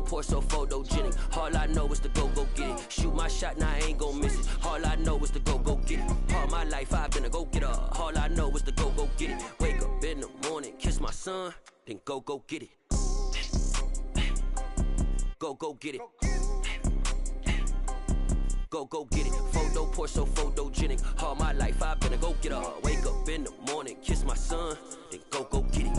pour so photogenic. All I know is to go get it. Shoot my shot, now I ain't gon' miss it. All I know is to go get it. All my life I've been a go-getter. All I know is to go get it. Wake up in the morning, kiss my son, then go get it. Go get it. Go get it. Photo pour so photogenic. All my life I've been a go-getter. Wake up in the morning, kiss my son, then go get it.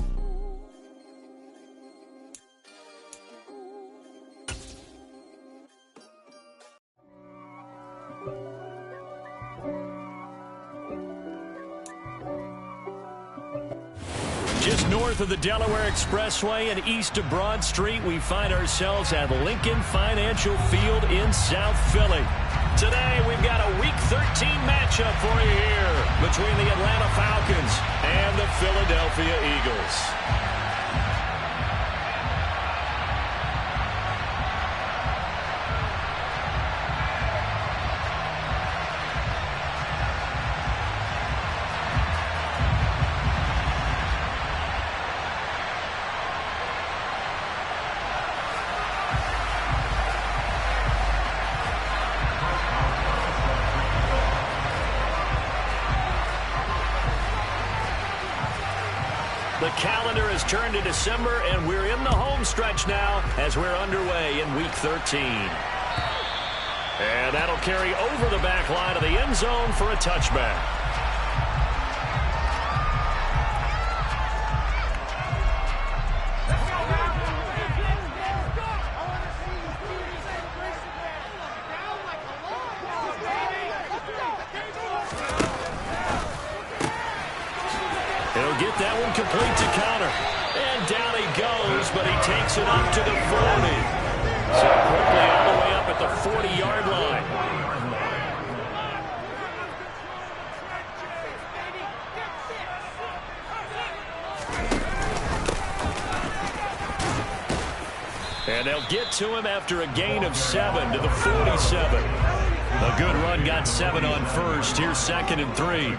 Just north of the Delaware Expressway and east of Broad Street, we find ourselves at Lincoln Financial Field in South Philly. Today, we've got a Week 13 matchup for you here between the Atlanta Falcons and the Philadelphia Eagles. The calendar has turned to December, and we're in the home stretch now as we're underway in Week 13. And that'll carry over the back line of the end zone for a touchback. He'll get that one complete to counter. And down he goes, but he takes it up to the 40. So quickly all the way up at the 40-yard line. And they'll get to him after a gain of 7 to the 47. A good run got 7 on first. Here's 2nd and 3.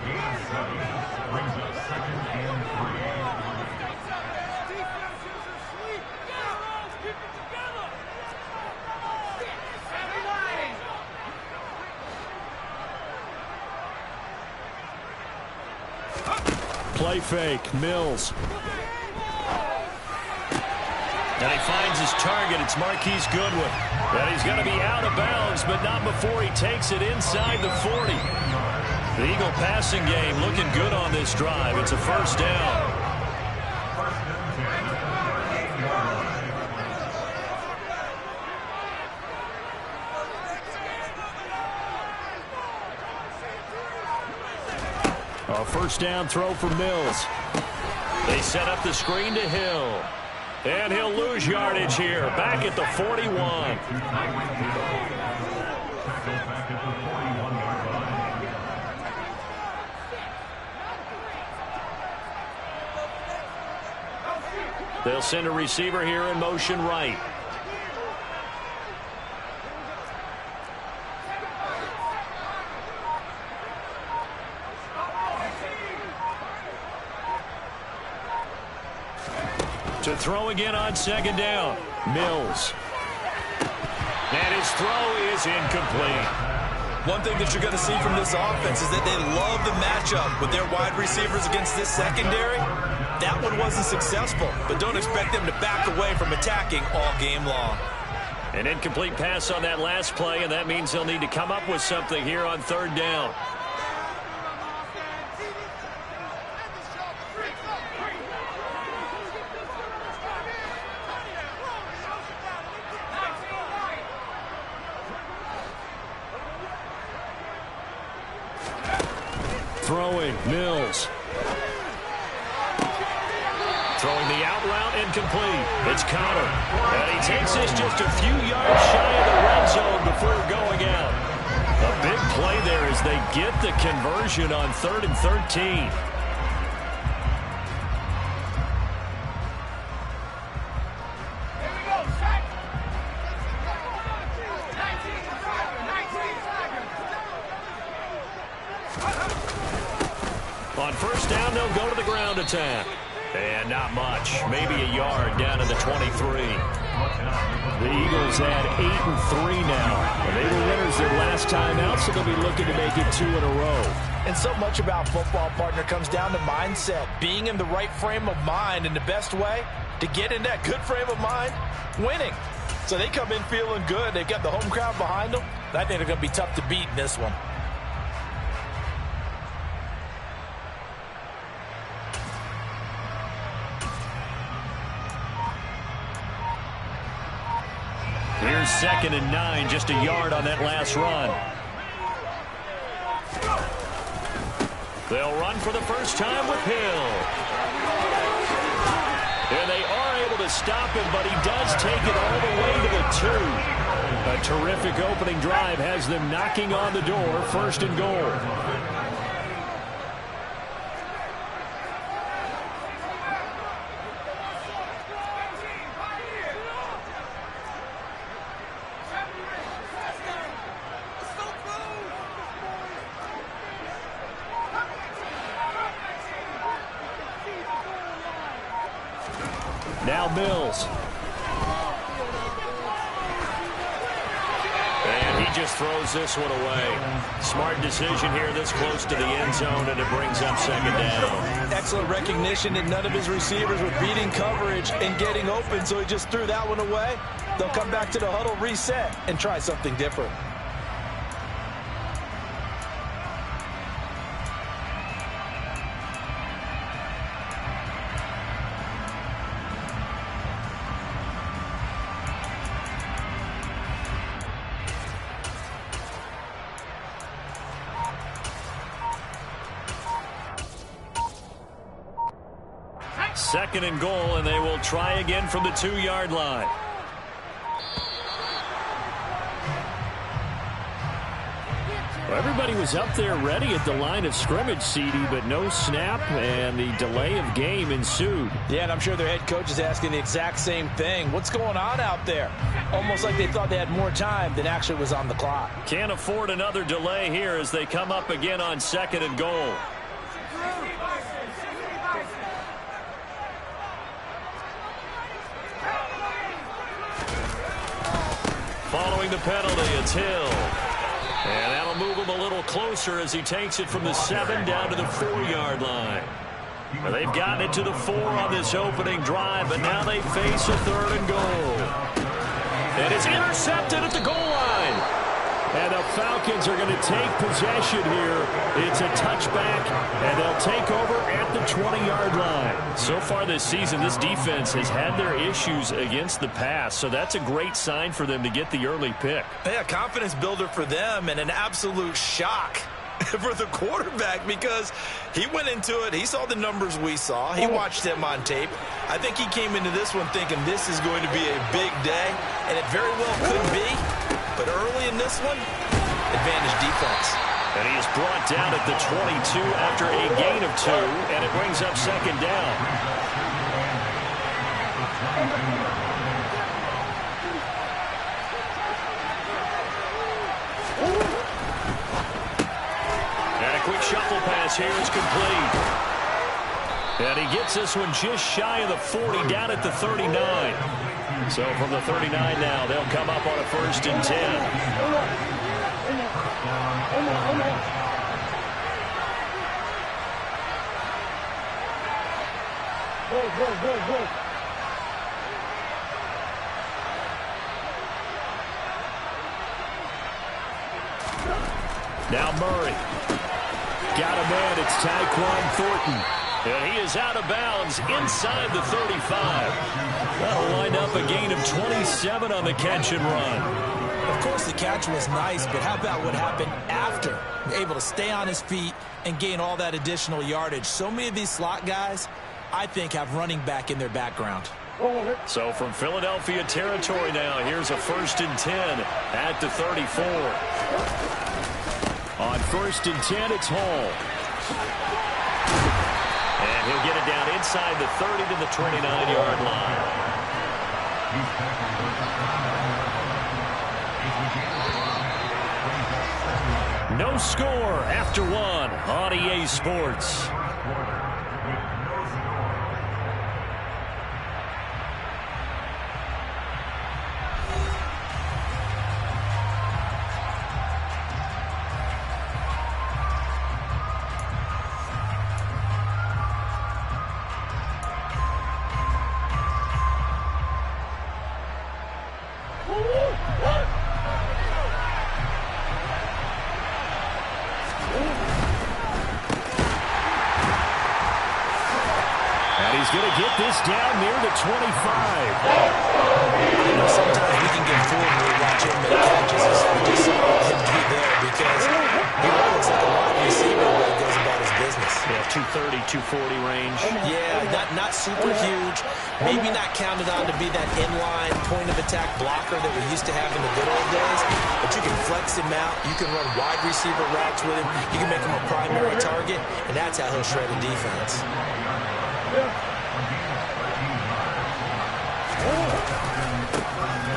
Play fake, Mills. And he finds his target. It's Marquise Goodwin. And he's going to be out of bounds, but not before he takes it inside the 40. The Eagle passing game looking good on this drive. It's a first down. A first down throw for Mills. They set up the screen to Hill. And he'll lose yardage here. Back at the 41. They'll send a receiver here in motion right. To throw again on 2nd down. Mills. And his throw is incomplete. One thing that you're going to see from this offense is that they love the matchup with their wide receivers against this secondary. That one wasn't successful, but don't expect them to back away from attacking all game long. An incomplete pass on that last play, and that means they'll need to come up with something here on 3rd down. Throwing, Mills. Throwing the out route, incomplete. It's Connor. And he takes this just a few yards shy of the red zone before going out. A big play there as they get the conversion on 3rd and 13. On 1st down, they'll go to the ground attack. And not much. Maybe a yard down to the 23. The Eagles had 8-3 now. They were winners their last time out, so they'll be looking to make it 2 in a row. And so much about football, partner, comes down to mindset. Being in the right frame of mind, and the best way to get in that good frame of mind, winning. So they come in feeling good. They've got the home crowd behind them. I think they're going to be tough to beat in this one. Here's 2nd and 9, just a yard on that last run. They'll run for the first time with Hill. And they are able to stop him, but he does take it all the way to the 2. A terrific opening drive has them knocking on the door, 1st and goal. Now Mills. And he just throws this one away. Smart decision here this close to the end zone, and it brings up 2nd down. Excellent recognition that none of his receivers were beating coverage and getting open, so he just threw that one away. They'll come back to the huddle, reset, and try something different. Second and goal, and they will try again from the 2-yard line. Well, everybody was up there ready at the line of scrimmage, CD, but no snap, and the delay of game ensued. Yeah, and I'm sure their head coach is asking the exact same thing. What's going on out there? Almost like they thought they had more time than actually was on the clock. Can't afford another delay here as they come up again on 2nd and goal. Following the penalty, it's Hill. And that'll move him a little closer as he takes it from the 7 down to the 4-yard line. Well, they've gotten it to the 4 on this opening drive, but now they face a 3rd and goal. And it's intercepted at the goal line. And the Falcons are going to take possession here. It's a touchback, and they'll take over at the 20-yard line. So far this season, this defense has had their issues against the pass, so that's a great sign for them to get the early pick. Yeah, confidence builder for them, and an absolute shock for the quarterback because he went into it. He saw the numbers we saw. He watched them on tape. I think he came into this one thinking this is going to be a big day, and it very well could be. But early in this one, advantage defense. And he is brought down at the 22 after a gain of 2, and it brings up 2nd down. And a quick shuffle pass here is complete. And he gets this one just shy of the 40, down at the 39. So from the 39 now, they'll come up on a 1st and 10. Now Murray. Got a man. It's Tyquan Thornton. And he is out of bounds inside the 35. That'll wind up a gain of 27 on the catch and run. Of course, the catch was nice, but how about what happened after? Able to stay on his feet and gain all that additional yardage. So many of these slot guys, I think, have running back in their background. So from Philadelphia territory now, here's a 1st and 10 at the 34. On 1st and 10, it's Hall. And he'll get it down inside the 30 to the 29-yard line. No score after 1 on EA Sports. down near the 25. You know, sometimes we can get fooled when we watch him make catches as we just saw him do there because he really looks like a wide receiver when he goes about his business. Yeah, 230, 240 range. Yeah, not super huge. Maybe not counted on to be that inline point-of-attack blocker that we used to have in the good old days, but you can flex him out. You can run wide receiver routes with him. You can make him a primary target, and that's how he'll shred a defense.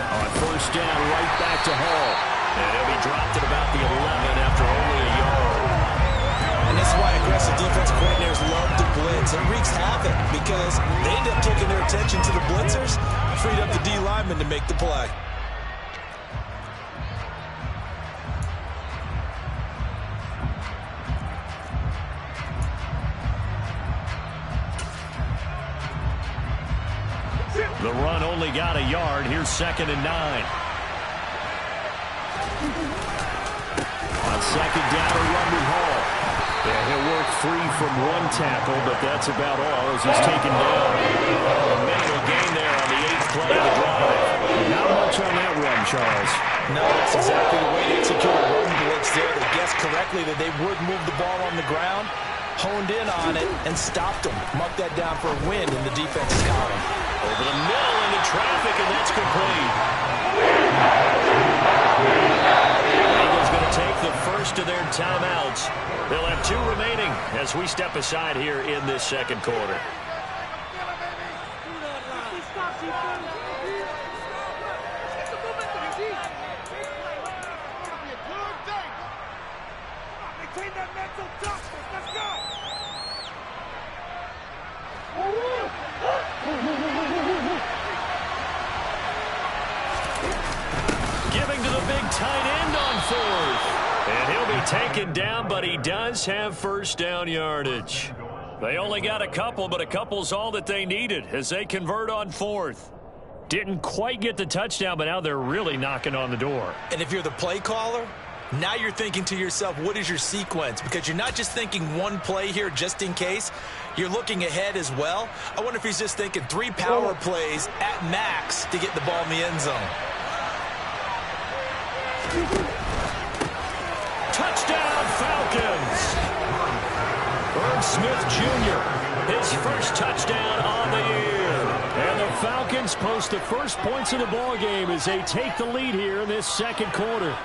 On first down, right back to Hall. And he'll be dropped at about the 11 after only a yard. And this is why aggressive defensive coordinators love to blitz. It wreaks havoc because they end up taking their attention to the blitzers, freed up the D lineman to make the play. The run only got a yard. Here's 2nd and 9. On 2nd down, a run with Hall. And he'll work free from one tackle, but that's about all as he's taken down. A minimal gain there on the 8th play of the drive. Not much on that run, Charles. No, that's exactly the way they executed a run blitz there. They guessed correctly that they would move the ball on the ground, honed in on it, and stopped them. Marked that down for a win, and the defense has got him. Over the middle into traffic, and that's complete. The Eagles going to take the first of their timeouts. They'll have 2 remaining as we step aside here in this 2nd quarter. Giving to the big tight end on 4th. And he'll be taken down, but he does have first down yardage. They only got a couple, but a couple's all that they needed as they convert on 4th. Didn't quite get the touchdown, but now they're really knocking on the door. And if you're the play caller, now you're thinking to yourself, what is your sequence? Because you're not just thinking one play here just in case. You're looking ahead as well. I wonder if he's just thinking 3 power plays at max to get the ball in the end zone. Touchdown, Falcons! Herb Smith Jr., his first touchdown on the year. And the Falcons post the first points of the ball game as they take the lead here in this 2nd quarter.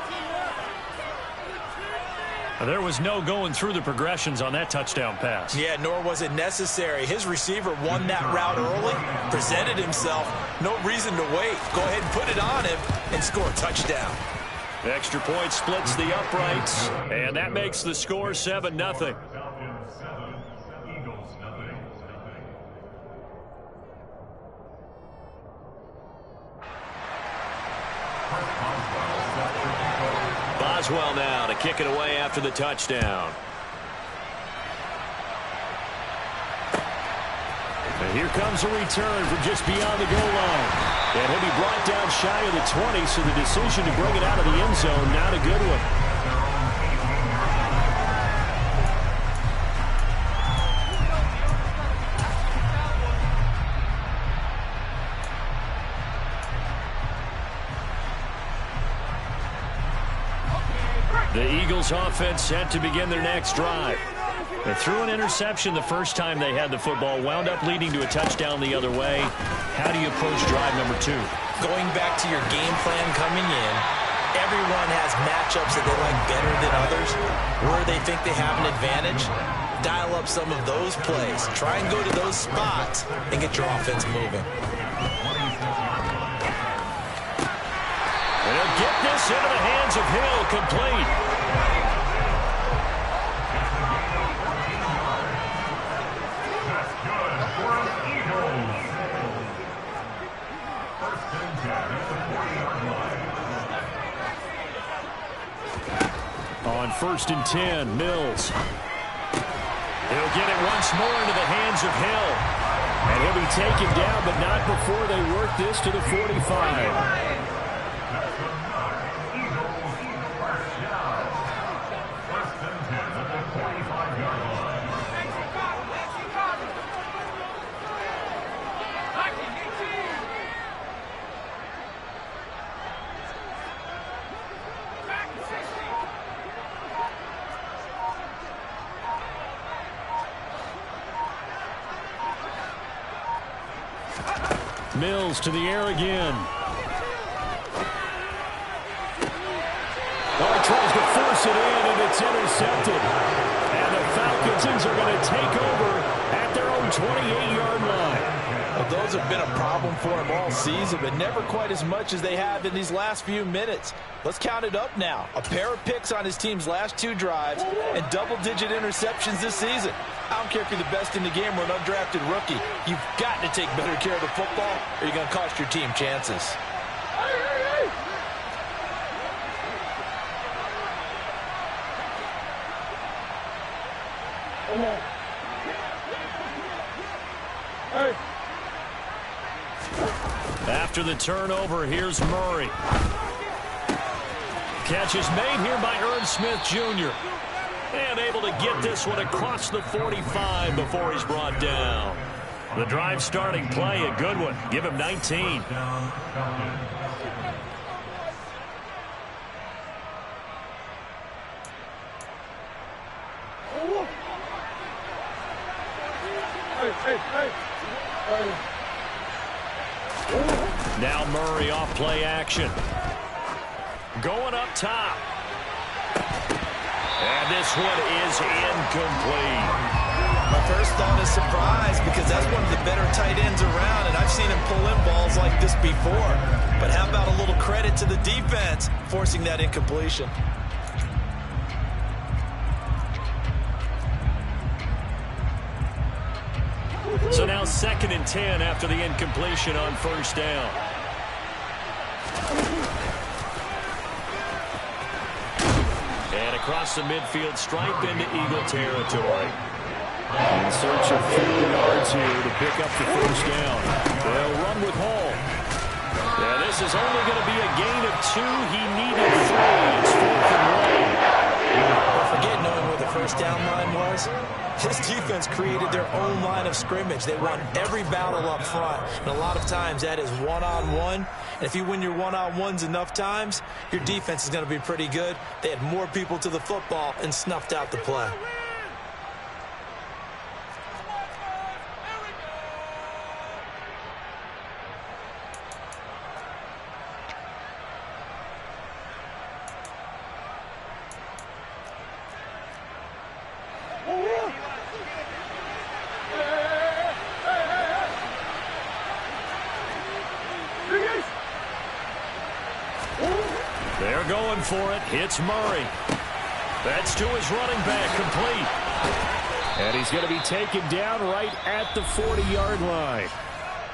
There was no going through the progressions on that touchdown pass. Yeah, nor was it necessary. His receiver won that route early, presented himself. No reason to wait. Go ahead and put it on him and score a touchdown. Extra point splits the uprights, and that makes the score 7-0. Boswell now to kick it away after the touchdown. And here comes a return from just beyond the goal line. And he'll be brought down shy of the 20, so the decision to bring it out of the end zone, not a good one. The Eagles offense set to begin their next drive. They threw an interception the first time they had the football, wound up leading to a touchdown the other way. How do you approach drive number 2? Going back to your game plan coming in, everyone has matchups that they like better than others. Where they think they have an advantage, dial up some of those plays. Try and go to those spots and get your offense moving. And he'll get this into the hands of Hill, complete. On 1st and 10, Mills. He'll get it once more into the hands of Hill. And he'll be taken down, but not before they work this to the 45. Mills to the air again. Oh, he tries to force it in, and it's intercepted. And the Falcons are going to take over at their own 28-yard line. Well, those have been a problem for him all season, but never quite as much as they have in these last few minutes. Let's count it up now. A pair of picks on his team's last 2 drives and double-digit interceptions this season. I don't care if you're the best in the game or an undrafted rookie. You've got to take better care of the football or you're going to cost your team chances. After the turnover, here's Murray. Catch is made here by Ern Smith Jr. And able to get this one across the 45 before he's brought down. The drive starting play, a good one. Give him 19. Now Murray off play action. Going up top. And this one is incomplete. My first thought is surprise because that's one of the better tight ends around, and I've seen him pull in balls like this before. But how about a little credit to the defense forcing that incompletion? So now 2nd and 10 after the incompletion on first down. And across the midfield stripe into Eagle territory. In search of 4 yards here to pick up the first down. They'll run with Hall. Yeah, this is only going to be a gain of 2. He needed 3. It's 4th and 1. Forget knowing where the first down line was. His defense created their own line of scrimmage. They won every battle up front. And a lot of times that is one-on-one. And if you win your one-on-ones enough times, your defense is going to be pretty good. They had more people to the football and snuffed out the play. They're going for it. It's Murray. That's to his running back, complete. And he's going to be taken down right at the 40-yard line.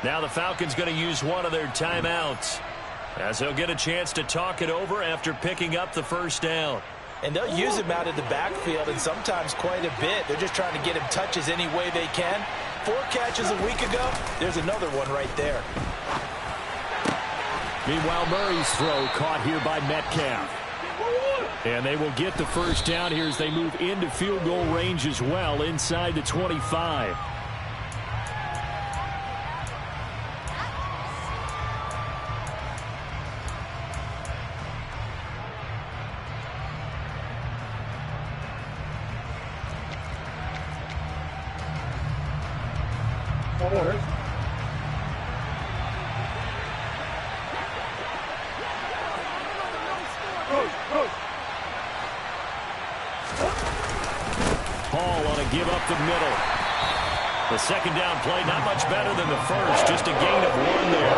Now the Falcons going to use one of their timeouts, as they'll get a chance to talk it over after picking up the first down. And they'll use him out of the backfield, and sometimes quite a bit. They're just trying to get him touches any way they can. 4 catches a week ago. There's another one right there. Meanwhile, Murray's throw caught here by Metcalf. And they will get the first down here as they move into field goal range as well, inside the 25. Hall on a give up the middle. The second down play, not much better than the first, just a gain of 1 there.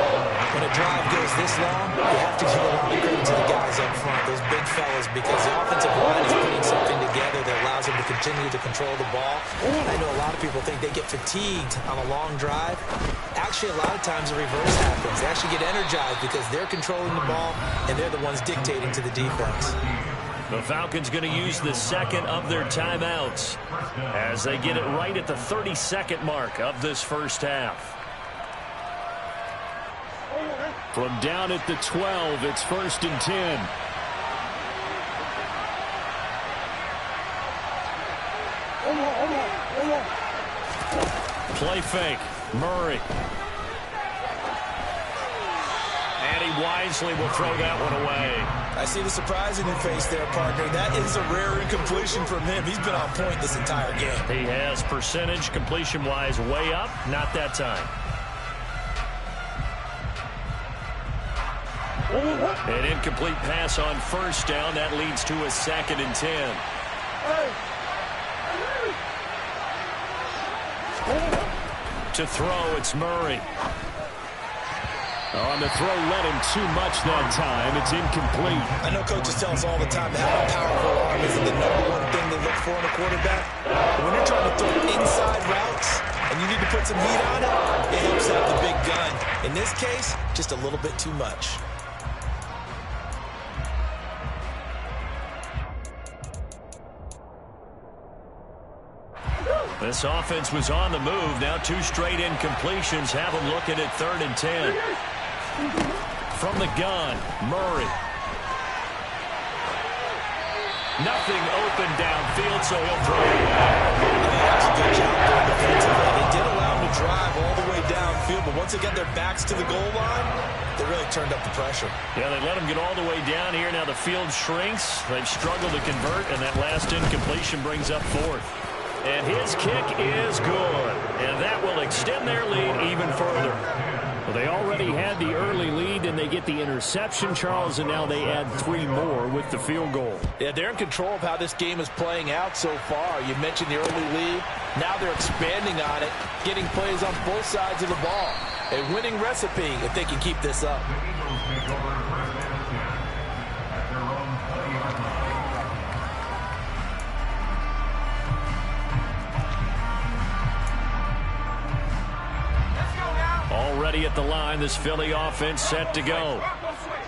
When a drive goes this long, you have to give a lot of credit to the guys up front, those big fellas, because the offensive line is putting something together that allows them to continue to control the ball. I know a lot of people think they get fatigued on a long drive. Actually, a lot of times the reverse happens. They actually get energized because they're controlling the ball, and they're the ones dictating to the defense. The Falcons going to use the second of their timeouts as they get it right at the 32nd mark of this first half. From down at the 12, it's 1st and 10. Play fake. Murray. And he wisely will throw that one away. I see the surprise in your face there, partner. That is a rare incompletion from him. He's been on point this entire game. He has percentage completion-wise way up. Not that time. An incomplete pass on first down. That leads to a 2nd and 10. To throw, it's Murray. On the throw, let him too much that time. It's incomplete. I know coaches tell us all the time that having a powerful arm isn't the #1 thing they look for in a quarterback. But when you're trying to throw inside routes and you need to put some heat on it, it helps out the big gun. In this case, just a little bit too much. This offense was on the move. Now 2 straight incompletions have them looking at 3rd and 10. From the gun, Murray. Nothing open downfield, so he'll throw it away. That's a good job there defensively. They did allow him to drive all the way downfield, but once they got their backs to the goal line, they really turned up the pressure. Yeah, they let him get all the way down here. Now the field shrinks. They've struggled to convert, and that last incompletion brings up 4th. And his kick is good. And that will extend their lead even further. Well, they already had the early lead, and they get the interception, Charles, and now they add 3 more with the field goal. Yeah, they're in control of how this game is playing out so far. You mentioned the early lead. Now they're expanding on it, getting plays on both sides of the ball. A winning recipe if they can keep this up. Already at the line, this Philly offense set to go.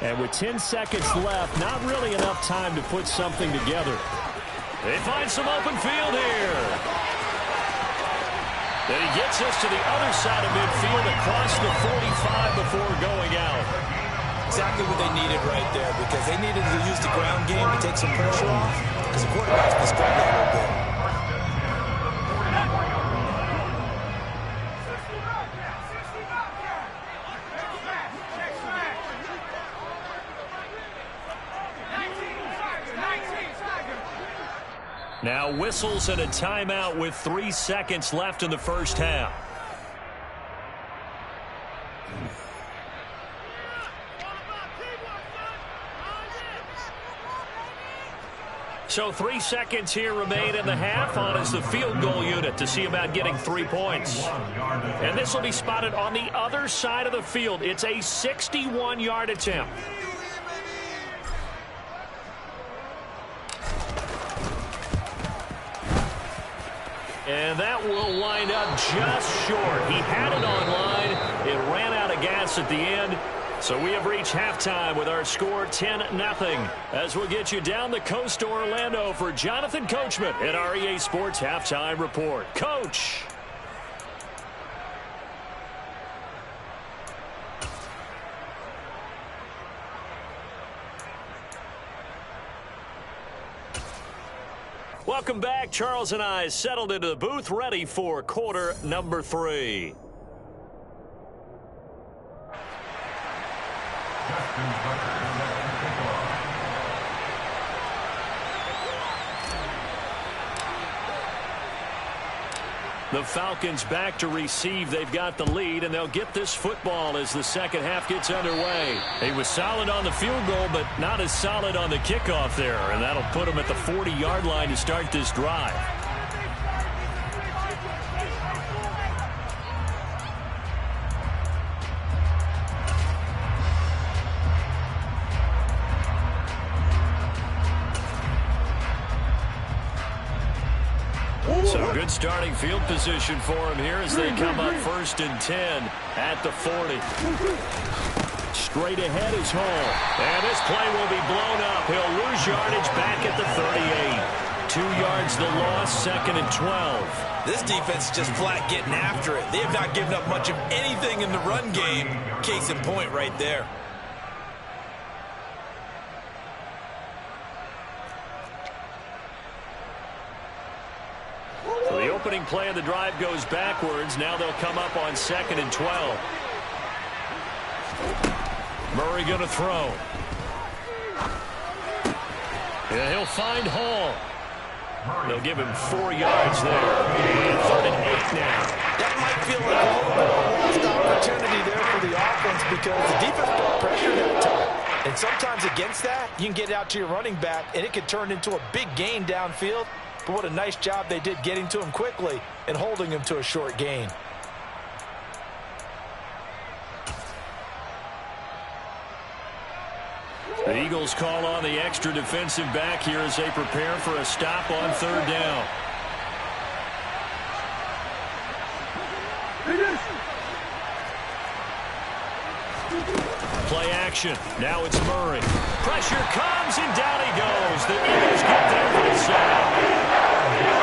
And with 10 seconds left, not really enough time to put something together. They find some open field here. Then he gets us to the other side of midfield across the 45 before going out. Exactly what they needed right there, because they needed to use the ground game to take some pressure off, because the quarterback's been struggling a little bit. Now whistles and a timeout with 3 seconds left in the first half. So 3 seconds here remain in the half. On is the field goal unit to see about getting 3 points. And this will be spotted on the other side of the field. It's a 61-yard attempt. And that will wind up just short. He had it on line. It ran out of gas at the end. So we have reached halftime with our score 10-0. As we'll get you down the coast to Orlando for Jonathan Coachman at our EA Sports Halftime Report. Coach. Welcome back. Charles and I settled into the booth, ready for quarter number 3. The Falcons back to receive. They've got the lead, and they'll get this football as the second half gets underway. He was solid on the field goal, but not as solid on the kickoff there, and that'll put him at the 40-yard line to start this drive. So good starting field position for him here as they come up 1st and 10 at the 40. Straight ahead is Hall. And this play will be blown up. He'll lose yardage back at the 38. 2 yards the loss, 2nd and 12. This defense is just flat getting after it. They have not given up much of anything in the run game. Case in point right there. So the opening play of the drive goes backwards. Now they'll come up on 2nd and 12. Murray going to throw. And he'll find Hall. They'll give him 4 yards there. And 3rd and 8 now. That might feel like a lost opportunity there for the offense because the defense got pressure that time. And sometimes against that, you can get out to your running back, and it can turn into a big gain downfield. But what a nice job they did getting to him quickly and holding him to a short gain. The Eagles call on the extra defensive back here as they prepare for a stop on third down. Play action. Now it's Murray. Pressure comes, and down he goes. The Eagles get there for the sack.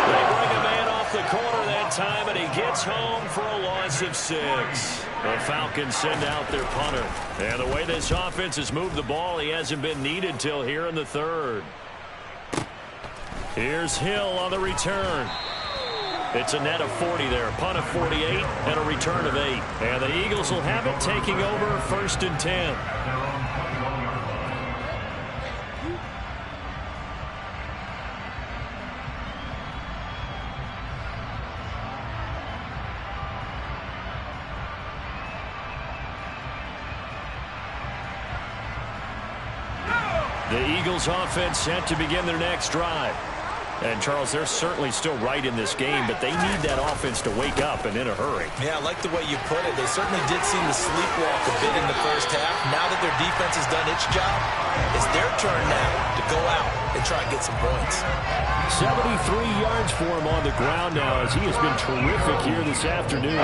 They bring a man off the corner that time, and he gets home for a loss of 6. The Falcons send out their punter. And the way this offense has moved the ball, he hasn't been needed till here in the third. Here's Hill on the return. It's a net of 40 there. Punt of 48 and a return of 8. And the Eagles will have it, taking over 1st and 10. The Eagles offense set to begin their next drive. And, Charles, they're certainly still right in this game, but they need that offense to wake up and in a hurry. Yeah, I like the way you put it. They certainly did seem to sleepwalk a bit in the first half. Now that their defense has done its job, it's their turn now to go out and try and get some points. 73 yards for him on the ground now as he has been terrific here this afternoon.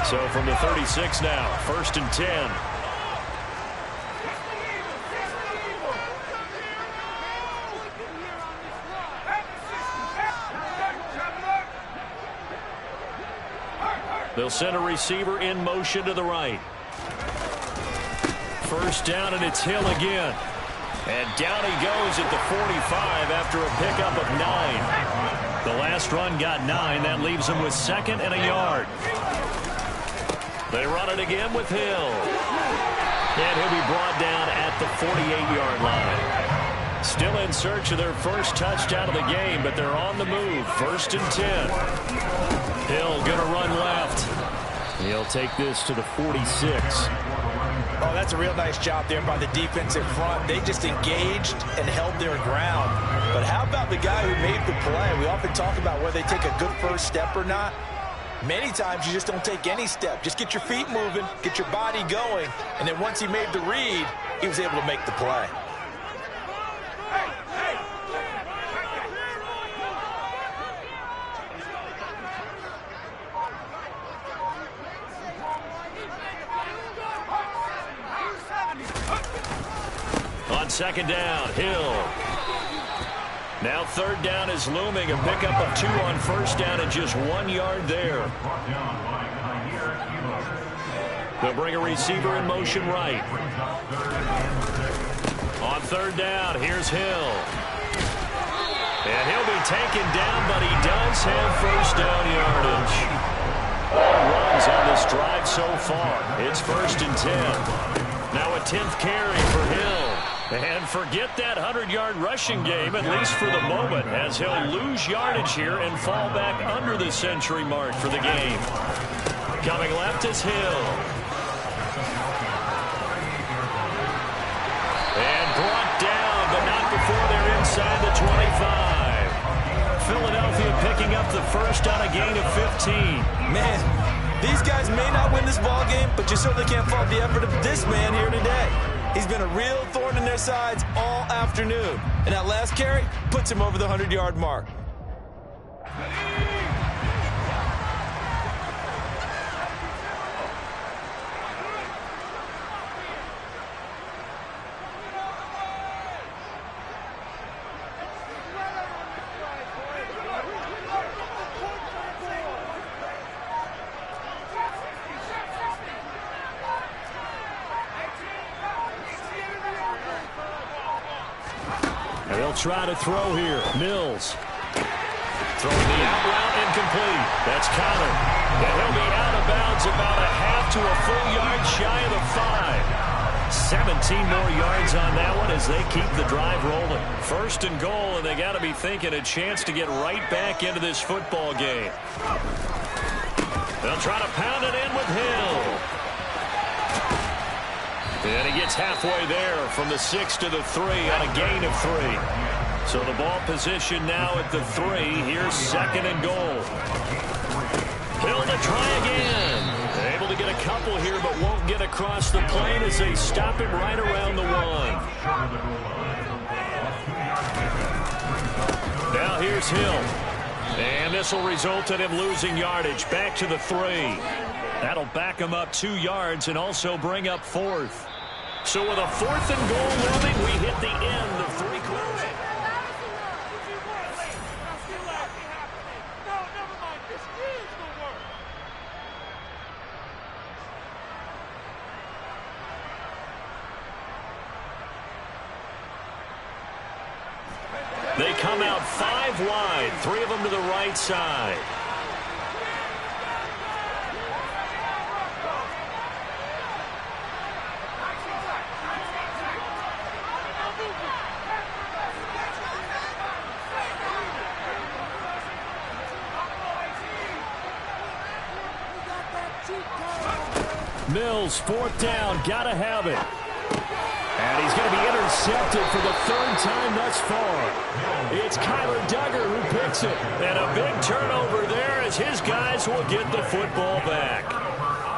So from the 36 now, 1st and 10. They'll send a receiver in motion to the right. 1st down, and it's Hill again. And down he goes at the 45 after a pickup of 9. The last run got 9. That leaves him with 2nd and a yard. They run it again with Hill. And he'll be brought down at the 48-yard line. Still in search of their first touchdown of the game, but they're on the move. 1st and 10. Hill gonna run left. He'll take this to the 46. Oh, that's a real nice job there by the defensive front. They just engaged and held their ground. But how about the guy who made the play? We often talk about whether they take a good first step or not. Many times you just don't take any step. Just get your feet moving, get your body going, and then once he made the read, he was able to make the play. On 2nd down, Hill. Now 3rd down is looming. A pickup of 2 on 1st down and just 1 yard there. They'll bring a receiver in motion right. On 3rd down, here's Hill. And he'll be taken down, but he does have 1st down yardage. All runs on this drive so far. It's 1st and 10. Now a 10th carry for Hill. And forget that 100-yard rushing game, at least for the moment, as he'll lose yardage here and fall back under the century mark for the game. Coming left is Hill. And brought down, but not before they're inside the 25. Philadelphia picking up the first on a gain of 15. Man, these guys may not win this ball game, but you certainly can't fault the effort of this man here today. He's been a real thorn in their sides all afternoon. And that last carry puts him over the 100-yard mark. Try to throw here. Mills. Throwing the out route incomplete. That's Connor. And he'll be out of bounds about a half to a full yard shy of the 5. 17 more yards on that one as they keep the drive rolling. 1st and goal, and they got to be thinking a chance to get right back into this football game. They'll try to pound it in with Hill. And he gets halfway there from the 6 to the 3 on a gain of 3. So the ball position now at the 3. Here's 2nd and goal. Hill to try again. Able to get a couple here, but won't get across the plane as they stop him right around the 1. Now here's Hill. And this will result in him losing yardage. Back to the 3. That'll back him up 2 yards and also bring up 4th. So with a 4th and goal looming, we hit the end of 3 quarters. They come out 5 wide, 3 of them to the right side. Mills, 4th down, gotta have it. And he's going to be intercepted for the 3rd time thus far. It's Kyler Duggar who picks it. And a big turnover there as his guys will get the football back.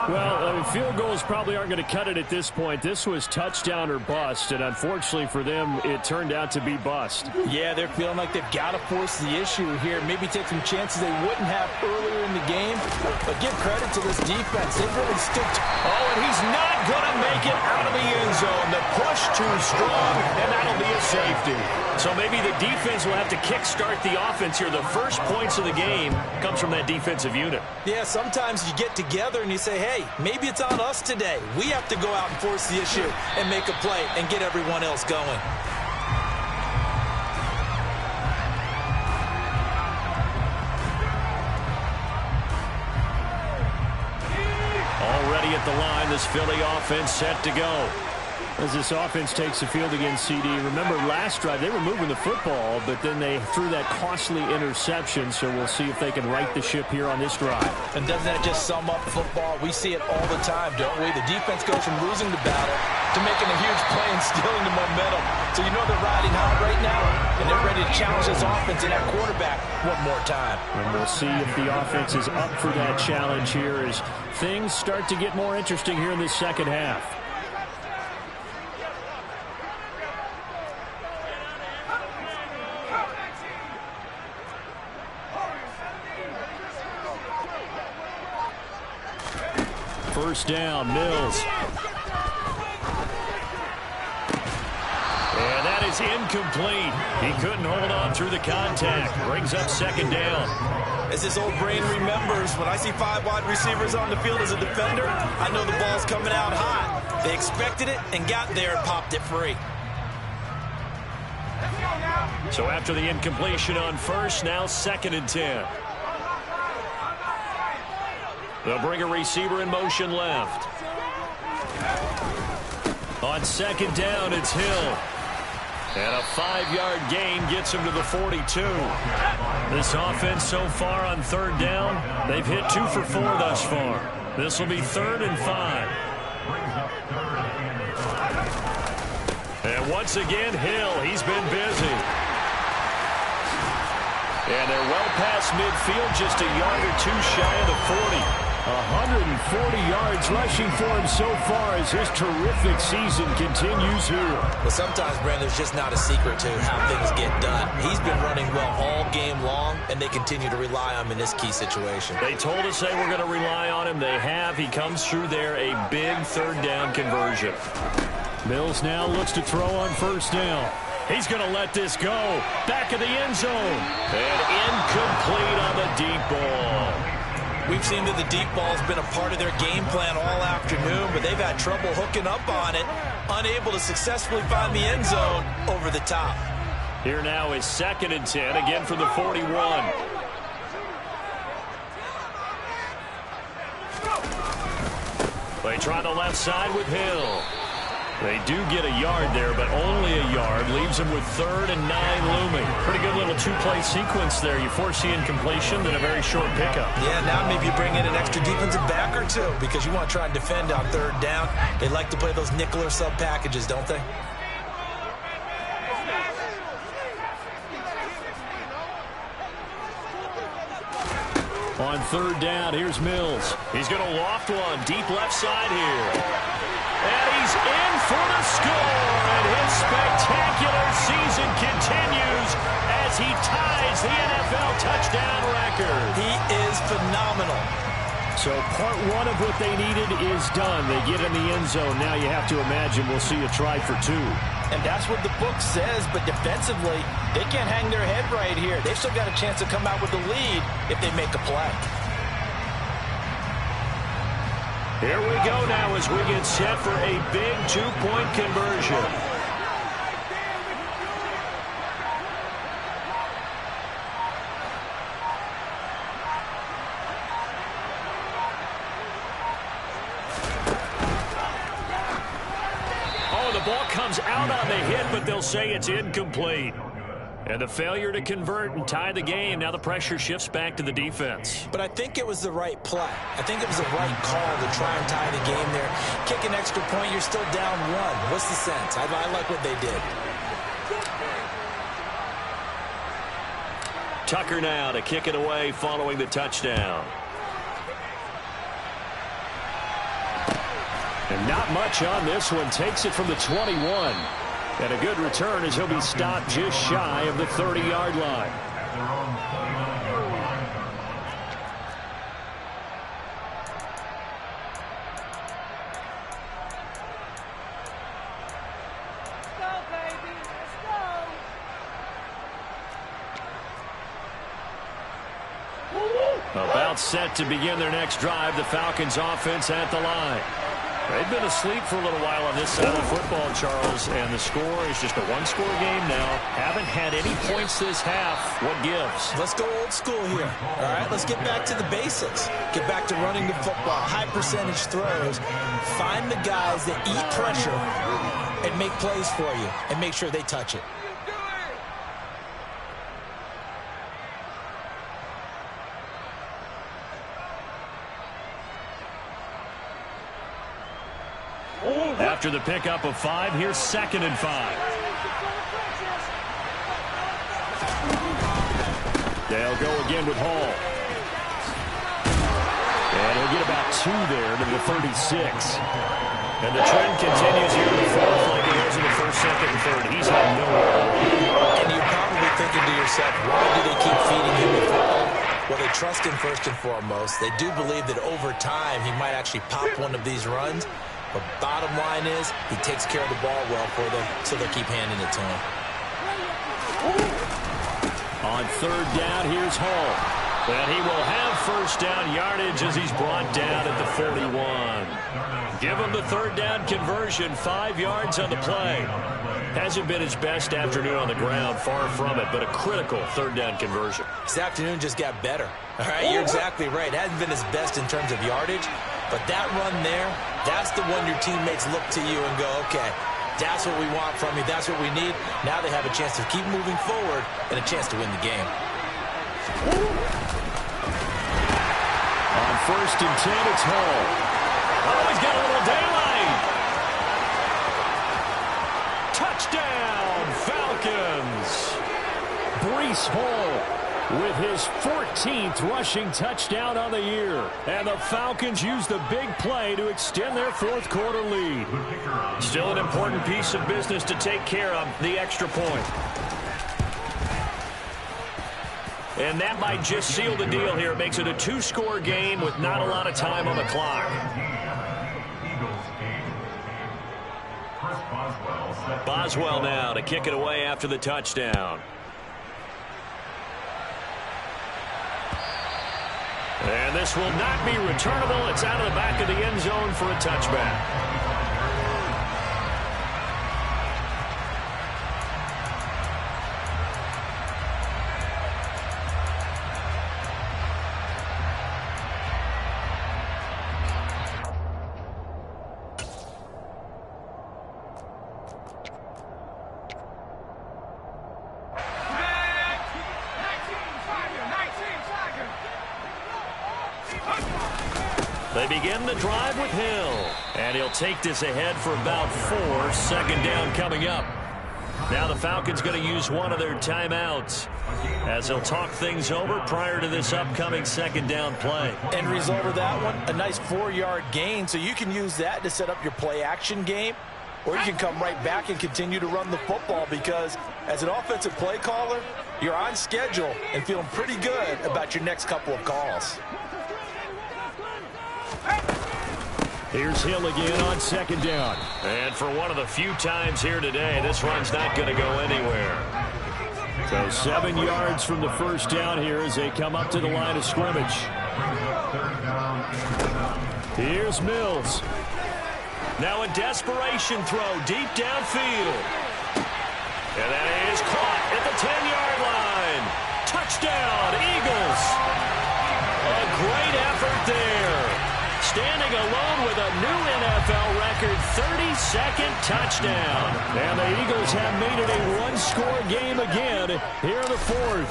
Well, field goals probably aren't going to cut it at this point. This was touchdown or bust, and unfortunately for them, it turned out to be bust. Yeah, they're feeling like they've got to force the issue here. Maybe take some chances they wouldn't have earlier in the game. But give credit to this defense. They've really stood. Oh, and he's not going to make it out of the end zone. The push too strong, and that'll be a safety. So maybe the defense will have to kickstart the offense here. The first points of the game comes from that defensive unit. Yeah, sometimes you get together and you say, hey, maybe it's on us today. We have to go out and force the issue and make a play and get everyone else going. Already at the line, this Philly offense set to go. As this offense takes the field against CD. Remember last drive, they were moving the football, but then they threw that costly interception, so we'll see if they can right the ship here on this drive. And doesn't that just sum up football? We see it all the time, don't we? The defense goes from losing the battle to making a huge play and stealing the momentum. So you know they're riding high right now, and they're ready to challenge this offense and that quarterback one more time. And we'll see if the offense is up for that challenge here as things start to get more interesting here in this second half. First down, Mills. And that is incomplete. He couldn't hold on through the contact. Brings up 2nd down. As his old brain remembers, when I see 5 wide receivers on the field as a defender, I know the ball's coming out hot. They expected it and got there and popped it free. So after the incompletion on first, now 2nd and 10. They'll bring a receiver in motion left. On 2nd down, it's Hill. And a 5-yard gain gets him to the 42. This offense so far on 3rd down, they've hit 2 for 4 thus far. This will be 3rd and 5. And once again, Hill, he's been busy. And they're well past midfield, just a yard or 2 shy of the 40. 140 yards rushing for him so far as his terrific season continues here. Well, sometimes, Brandon, there's just not a secret to how things get done. He's been running well all game long, and they continue to rely on him in this key situation. They told us they were going to rely on him. They have. He comes through there, a big 3rd down conversion. Mills now looks to throw on 1st down. He's going to let this go. Back of the end zone. And incomplete on the deep ball. We've seen that the deep ball's been a part of their game plan all afternoon, but they've had trouble hooking up on it, unable to successfully find the end zone over the top. Here now is 2nd and 10, again from the 41. They try the left side with Hill. They do get a yard there, but only a yard. Leaves them with 3rd and 9 looming. Pretty good little two-play sequence there. You force the incompletion, then a very short pickup. Yeah, now maybe you bring in an extra defensive back or two because you want to try and defend on 3rd down. They like to play those nickel or sub packages, don't they? On 3rd down, here's Mills. He's going to loft one deep left side here. And he's in for the score. And his spectacular season continues as he ties the NFL touchdown record. He is phenomenal. So part 1 of what they needed is done. They get in the end zone. Now you have to imagine we'll see a try for 2. And that's what the book says, but defensively, they can't hang their head right here. They've still got a chance to come out with the lead if they make a play. Here we go now as we get set for a big 2-point conversion. Oh, the ball comes out on the hit, but they'll say it's incomplete. And the failure to convert and tie the game. Now the pressure shifts back to the defense. But I think it was the right play. I think it was the right call to try and tie the game there. Kick an extra point, you're still down 1. What's the sense? I like what they did. Tucker now to kick it away following the touchdown. And not much on this one. Takes it from the 21. And a good return as he'll be stopped just shy of the 30-yard line. About set to begin their next drive. The Falcons offense at the line. They've been asleep for a little while on this side of football, Charles, and the score is just a one-score game now. Haven't had any points this half. What gives? Let's go old school here. All right, let's get back to the basics. Get back to running the football, high-percentage throws. Find the guys that eat pressure and make plays for you and make sure they touch it. After the pickup of 5, here's 2nd and 5. They'll go again with Hall. And he'll get about 2 there to the 36. And the trend continues here in the 4th, like it was in the 1st, 2nd, and 3rd. He's had nowhere. And you're probably thinking to yourself, why do they keep feeding him the football? Well, they trust him first and foremost. They do believe that over time he might actually pop one of these runs. But bottom line is, he takes care of the ball well for them, so they'll keep handing it to him. On 3rd down, here's Hall. And he will have 1st down yardage as he's brought down at the 41. Give him the 3rd down conversion, 5 yards on the play. Hasn't been his best afternoon on the ground, far from it, but a critical 3rd down conversion. This afternoon just got better. All right, you're exactly right. It hasn't been his best in terms of yardage, but that run there, that's the one your teammates look to you and go, okay, that's what we want from you. That's what we need. Now they have a chance to keep moving forward and a chance to win the game. On 1st and 10, it's Hall. Oh, he's got a little daylight. Touchdown, Falcons. Breece Hall with his 14th rushing touchdown on the year. And the Falcons use the big play to extend their 4th quarter lead. Still an important piece of business to take care of, the extra point. And that might just seal the deal here. It makes it a 2-score game with not a lot of time on the clock. Boswell now to kick it away after the touchdown. And this will not be returnable. It's out of the back of the end zone for a touchback. They begin the drive with Hill. And he'll take this ahead for about 4. 2nd down coming up. Now the Falcons going to use one of their timeouts as they'll talk things over prior to this upcoming 2nd down play. End result of that one, a nice 4-yard gain. So you can use that to set up your play-action game, or you can come right back and continue to run the football, because as an offensive play caller, you're on schedule and feeling pretty good about your next couple of calls. Here's Hill again on 2nd down. And for one of the few times here today, this run's not going to go anywhere. So 7 yards from the 1st down here as they come up to the line of scrimmage. Here's Mills. Now a desperation throw deep downfield. And that is caught at the 10-yard line. Touchdown, Eagles. A great effort there. Standing alone with a new NFL record 32nd touchdown. And the Eagles have made it a one-score game again here in the 4th.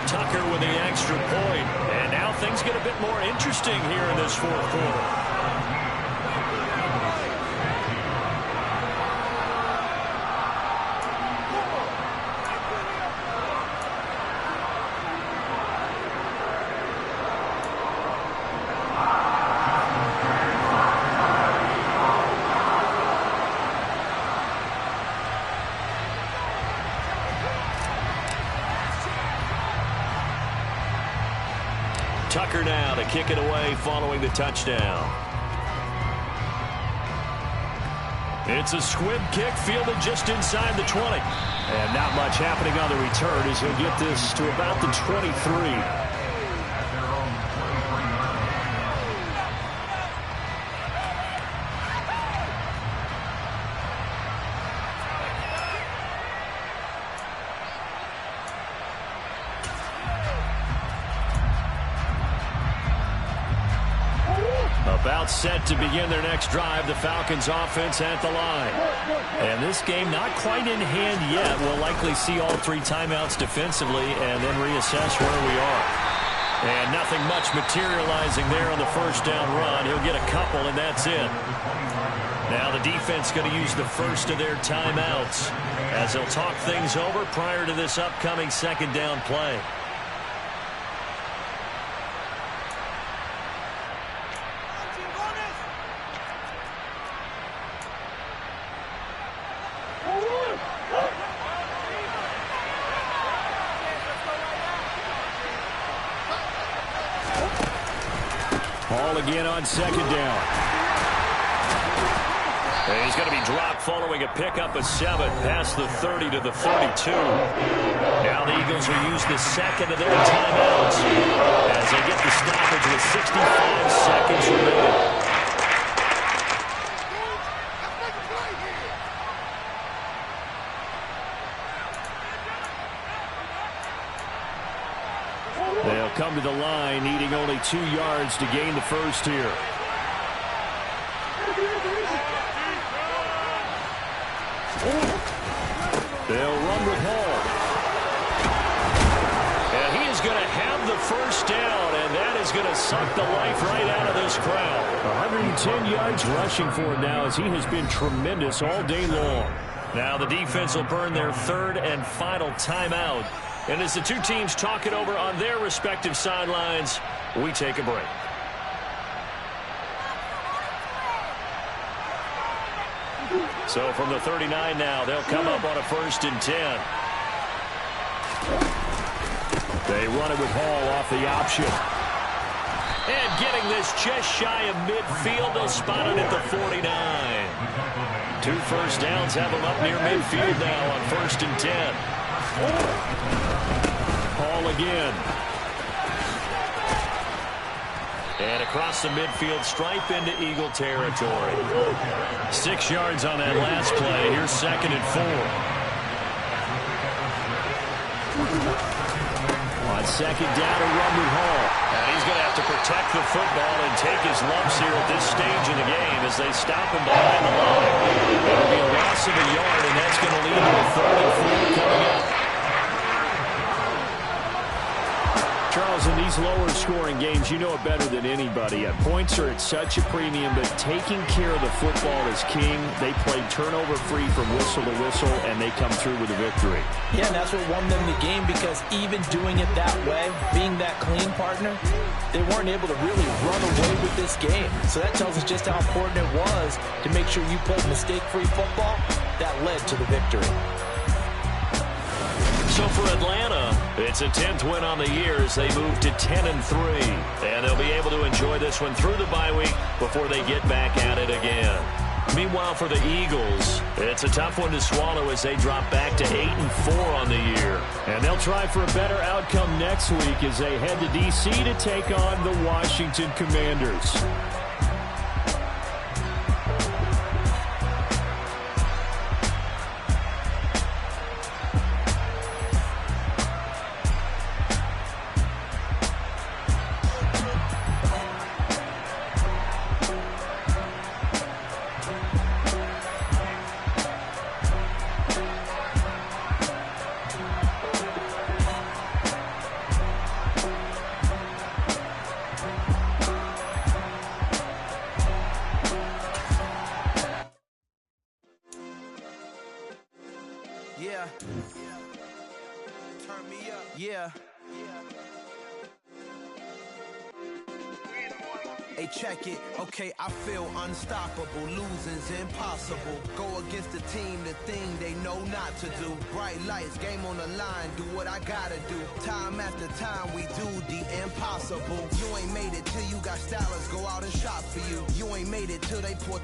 Tucker with the extra point. And now things get a bit more interesting here in this 4th quarter. Tucker now to kick it away following the touchdown. It's a squib kick fielded just inside the 20. And not much happening on the return as he'll get this to about the 23. About set to begin their next drive, the Falcons offense at the line. And this game not quite in hand yet. We'll likely see all 3 timeouts defensively and then reassess where we are. And nothing much materializing there on the 1st down run. He'll get a couple and that's it. Now the defense going to use the first of their timeouts as they'll talk things over prior to this upcoming 2nd down play. Ball again on 2nd down. And he's going to be dropped following a pickup of 7 past the 30 to the 32. Now the Eagles will use the 2nd of their timeouts as they get the stoppage with 65 seconds remaining. They'll come to the line, needing only 2 yards to gain the first here. They'll run with Hall. And he is going to have the first down, and that is going to suck the life right out of this crowd. 110 yards rushing for him now as he has been tremendous all day long. Now the defense will burn their 3rd and final timeout. And as the 2 teams talk it over on their respective sidelines, we take a break. So from the 39 now, they'll come up on a 1st and 10. They run it with Hall off the option. And getting this just shy of midfield, they'll spot it at the 49. 2 first downs have them up near midfield now on 1st and 10. Hall again. And across the midfield stripe into Eagle territory. 6 yards on that last play. Here's 2nd and 4. On 2nd down, a run with Hall. And he's going to have to protect the football and take his lumps here at this stage of the game as they stop him behind the line. It'll be a loss of a yard, and that's going to lead to a 3rd and 4 coming up. Charles, in these lower scoring games, you know it better than anybody. Points are at such a premium, but taking care of the football is king. They played turnover-free from whistle to whistle, and they come through with a victory. Yeah, and that's what won them the game, because even doing it that way, being that clean partner, they weren't able to really run away with this game. So that tells us just how important it was to make sure you played mistake-free football. That led to the victory. So for Atlanta, it's a 10th win on the year as they move to 10-3. And they'll be able to enjoy this one through the bye week before they get back at it again. Meanwhile, for the Eagles, it's a tough one to swallow as they drop back to 8-4 on the year. And they'll try for a better outcome next week as they head to D.C. to take on the Washington Commanders. Yeah. Turn me up. Yeah. Hey, check it. Okay, I feel unstoppable. Losing's impossible. Go against the team, the thing they know not to do. Bright lights, game on the line. Do what I gotta do. Time after time, we do the impossible. You ain't made it till you got stylers go out and shop for you. You ain't made it till they put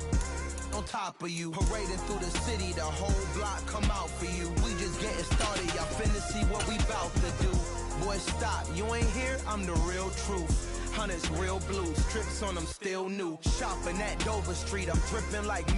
on top of you. Parading through the city, the whole block come out for you. We just getting started, y'all finna see what we bout to do. Boy, stop, you ain't here, I'm the real truth. Hunters real blue, strips on them still new. Shopping at Dover Street, I'm dripping like